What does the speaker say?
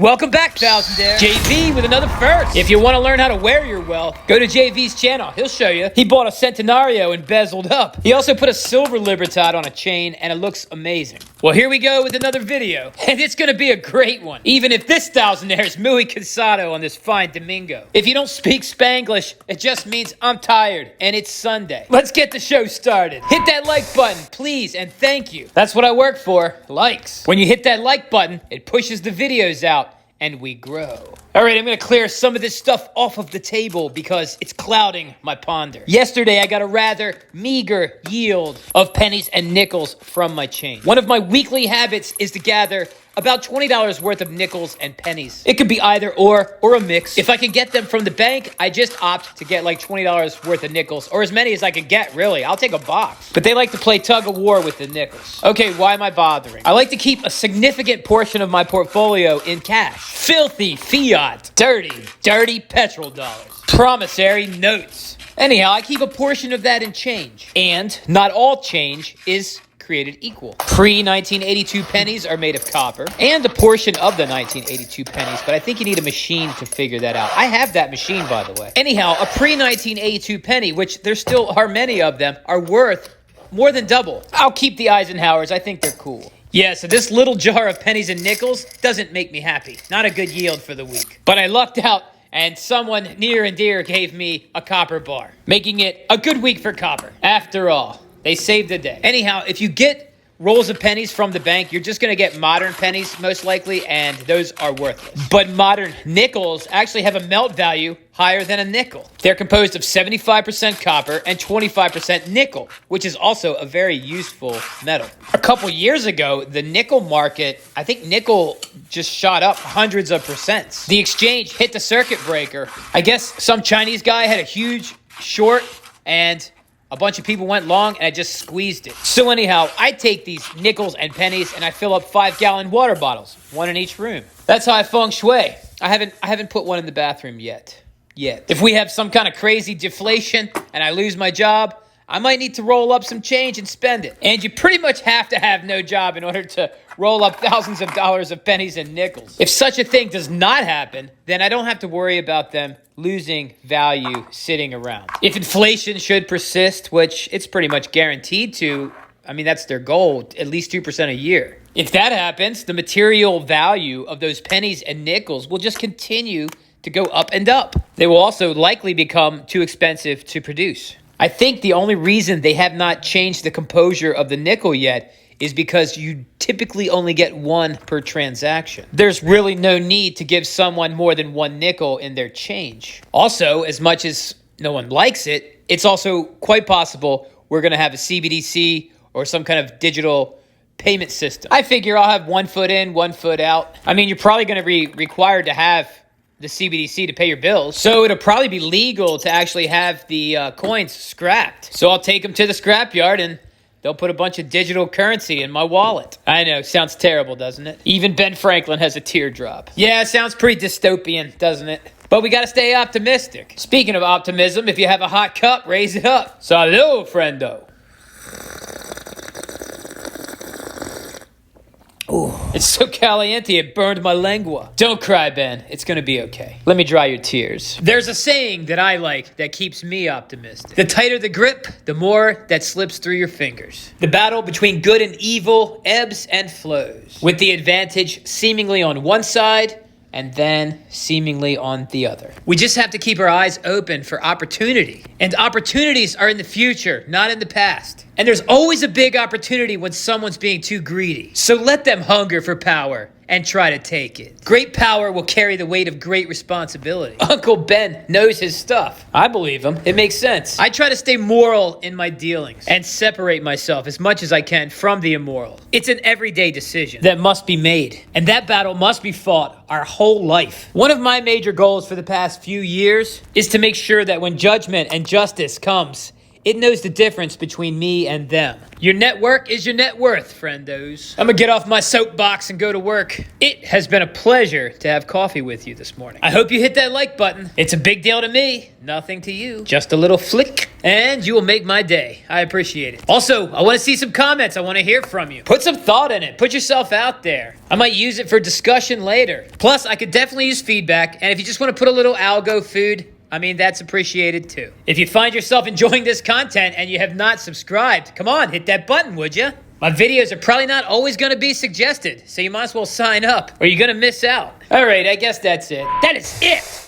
Welcome back, Thousandaire. JV with another first. If you want to learn how to wear your wealth, go to JV's channel. He'll show you. He bought a Centenario and bezeled up. He also put a silver Libertad on a chain, and it looks amazing. Well, here we go with another video, and it's going to be a great one, even if this Thousandaire is muy cansado on this fine domingo. If you don't speak Spanglish, it just means I'm tired, and it's Sunday. Let's get the show started. Hit that like button, please, and thank you. That's what I work for, likes. When you hit that like button, it pushes the videos out, and we grow. All right, I'm gonna clear some of this stuff off of the table because it's clouding my ponder. Yesterday, I got a rather meager yield of pennies and nickels from my chain. One of my weekly habits is to gather about $20 worth of nickels and pennies. It could be either or a mix. If I can get them from the bank, I just opt to get like $20 worth of nickels, or as many as I could get, really. I'll take a box. But they like to play tug of war with the nickels. Okay, why am I bothering? I like to keep a significant portion of my portfolio in cash. Filthy fiat, dirty petrol dollars, promissory notes. Anyhow, I keep a portion of that in change. And not all change is created equal. Pre-1982 pennies are made of copper, and a portion of the 1982 pennies, but I think you need a machine to figure that out. I have that machine, by the way. Anyhow, a pre-1982 penny, which there still are many of them, are worth more than double. I'll keep the Eisenhowers. I think they're cool. Yeah, so this little jar of pennies and nickels doesn't make me happy. Not a good yield for the week. But I lucked out, and someone near and dear gave me a copper bar, making it a good week for copper. After all, they saved the day. Anyhow, if you get rolls of pennies from the bank, you're just going to get modern pennies, most likely, and those are worthless. But modern nickels actually have a melt value higher than a nickel. They're composed of 75% copper and 25% nickel, which is also a very useful metal. A couple years ago, the nickel market, I think nickel just shot up hundreds of percents. The exchange hit the circuit breaker. I guess some Chinese guy had a huge short, and a bunch of people went long, and I just squeezed it. So anyhow, I take these nickels and pennies, and I fill up 5-gallon water bottles, one in each room. That's how I feng shui. I haven't put one in the bathroom yet. If we have some kind of crazy deflation and I lose my job, I might need to roll up some change and spend it. And you pretty much have to have no job in order to roll up thousands of dollars of pennies and nickels. If such a thing does not happen, then I don't have to worry about them losing value sitting around. If inflation should persist, which it's pretty much guaranteed to, I mean, that's their goal, at least 2% a year. If that happens, the material value of those pennies and nickels will just continue to go up and up. They will also likely become too expensive to produce. I think the only reason they have not changed the composure of the nickel yet is because you typically only get one per transaction. There's really no need to give someone more than one nickel in their change. Also, as much as no one likes it, it's also quite possible we're going to have a CBDC or some kind of digital payment system. I figure I'll have 1 foot in, 1 foot out. I mean, you're probably going to be required to have the CBDC to pay your bills. So it'll probably be legal to actually have the coins scrapped. So I'll take them to the scrapyard and they'll put a bunch of digital currency in my wallet. I know, sounds terrible, doesn't it? Even Ben Franklin has a teardrop. Yeah, it sounds pretty dystopian, doesn't it? But we gotta stay optimistic. Speaking of optimism, if you have a hot cup, raise it up. Salud, friendo. Ooh, it's so caliente it burned my lengua. Don't cry, Ben. It's gonna be okay. Let me dry your tears. There's a saying that I like that keeps me optimistic. The tighter the grip, the more that slips through your fingers. The battle between good and evil ebbs and flows, with the advantage seemingly on one side and then seemingly on the other. We just have to keep our eyes open for opportunity. And opportunities are in the future, not in the past. And there's always a big opportunity when someone's being too greedy. So let them hunger for power and try to take it. Great power will carry the weight of great responsibility. Uncle Ben knows his stuff. I believe him. It makes sense. I try to stay moral in my dealings and separate myself as much as I can from the immoral. It's an everyday decision that must be made, and that battle must be fought our whole life. One of my major goals for the past few years is to make sure that when judgment and justice comes, it knows the difference between me and them. Your network is your net worth, friendos. I'm gonna get off my soapbox and go to work. It has been a pleasure to have coffee with you this morning. I hope you hit that like button. It's a big deal to me, nothing to you. Just a little flick, and you will make my day. I appreciate it. Also, I wanna see some comments. I wanna hear from you. Put some thought in it. Put yourself out there. I might use it for discussion later. Plus, I could definitely use feedback, and if you just wanna put a little algo food, I mean, that's appreciated too. If you find yourself enjoying this content and you have not subscribed, come on, hit that button, would you? My videos are probably not always going to be suggested, so you might as well sign up or you're going to miss out. All right, I guess that's it. That is it.